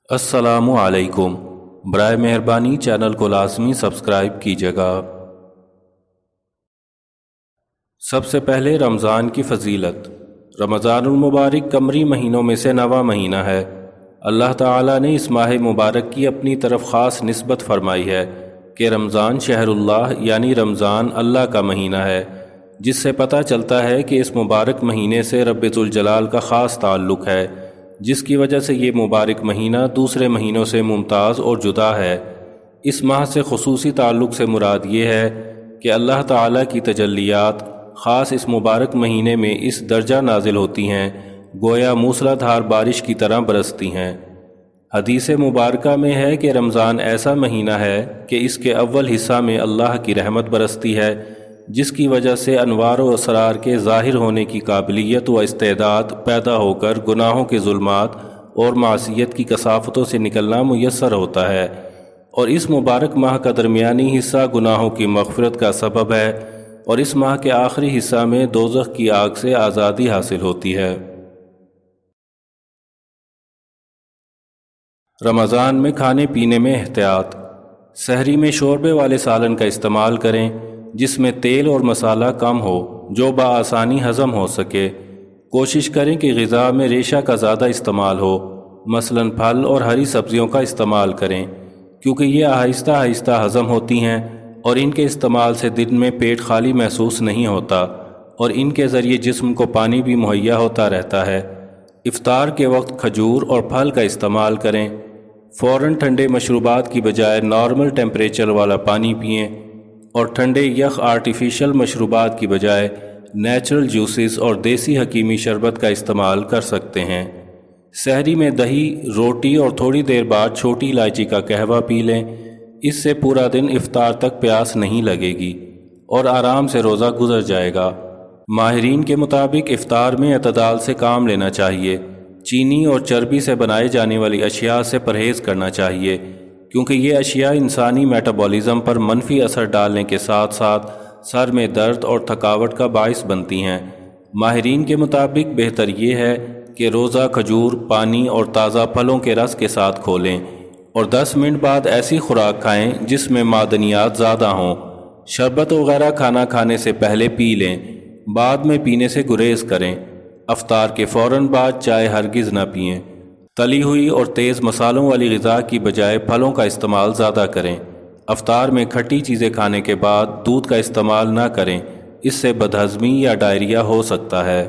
السلام علیکم۔ برائے مہربانی چینل کو لازمی سبسکرائب کیجیے گا۔ سب سے پہلے رمضان کی فضیلت۔ رمضان المبارک قمری مہینوں میں سے 9واں مہینہ ہے۔ اللہ تعالیٰ نے اس ماہ مبارک کی اپنی طرف خاص نسبت فرمائی ہے کہ رمضان شہر اللہ یعنی رمضان اللہ کا مہینہ ہے، جس سے پتہ چلتا ہے کہ اس مبارک مہینے سے رب ذوالجلال کا خاص تعلق ہے، جس کی وجہ سے یہ مبارک مہینہ دوسرے مہینوں سے ممتاز اور جدا ہے۔ اس ماہ سے خصوصی تعلق سے مراد یہ ہے کہ اللہ تعالیٰ کی تجلیات خاص اس مبارک مہینے میں اس درجہ نازل ہوتی ہیں گویا موسلا دھار بارش کی طرح برستی ہیں۔ حدیث مبارکہ میں ہے کہ رمضان ایسا مہینہ ہے کہ اس کے اول حصہ میں اللہ کی رحمت برستی ہے، جس کی وجہ سے انوار و اسرار کے ظاہر ہونے کی قابلیت و استعداد پیدا ہو کر گناہوں کے ظلمات اور معصیت کی کثافتوں سے نکلنا میسر ہوتا ہے، اور اس مبارک ماہ کا درمیانی حصہ گناہوں کی مغفرت کا سبب ہے، اور اس ماہ کے آخری حصہ میں دوزخ کی آگ سے آزادی حاصل ہوتی ہے۔ رمضان میں کھانے پینے میں احتیاط۔ سحری میں شوربے والے سالن کا استعمال کریں جس میں تیل اور مسالہ کم ہو، جو بآسانی ہضم ہو سکے۔ کوشش کریں کہ غذا میں ریشہ کا زیادہ استعمال ہو، مثلاً پھل اور ہری سبزیوں کا استعمال کریں، کیونکہ یہ آہستہ آہستہ ہضم ہوتی ہیں اور ان کے استعمال سے دن میں پیٹ خالی محسوس نہیں ہوتا، اور ان کے ذریعے جسم کو پانی بھی مہیا ہوتا رہتا ہے۔ افطار کے وقت کھجور اور پھل کا استعمال کریں۔ فوراً ٹھنڈے مشروبات کی بجائے نارمل ٹیمپریچر والا پانی پئیں، اور ٹھنڈے یخ آرٹیفیشل مشروبات کی بجائے نیچرل جوسز اور دیسی حکیمی شربت کا استعمال کر سکتے ہیں۔ سحری میں دہی، روٹی اور تھوڑی دیر بعد چھوٹی الائچی کا قہوہ پی لیں، اس سے پورا دن افطار تک پیاس نہیں لگے گی اور آرام سے روزہ گزر جائے گا۔ ماہرین کے مطابق افطار میں اعتدال سے کام لینا چاہیے۔ چینی اور چربی سے بنائی جانے والی اشیاء سے پرہیز کرنا چاہیے، کیونکہ یہ اشیاء انسانی میٹابولزم پر منفی اثر ڈالنے کے ساتھ ساتھ سر میں درد اور تھکاوٹ کا باعث بنتی ہیں۔ ماہرین کے مطابق بہتر یہ ہے کہ روزہ کھجور، پانی اور تازہ پھلوں کے رس کے ساتھ کھولیں، اور 10 منٹ بعد ایسی خوراک کھائیں جس میں معدنیات زیادہ ہوں۔ شربت وغیرہ کھانا کھانے سے پہلے پی لیں، بعد میں پینے سے گریز کریں۔ افطار کے فوراً بعد چائے ہرگز نہ پئیں۔ تلی ہوئی اور تیز مسالوں والی غذا کی بجائے پھلوں کا استعمال زیادہ کریں۔ افطار میں کھٹی چیزیں کھانے کے بعد دودھ کا استعمال نہ کریں، اس سے بدہضمی یا ڈائریا ہو سکتا ہے۔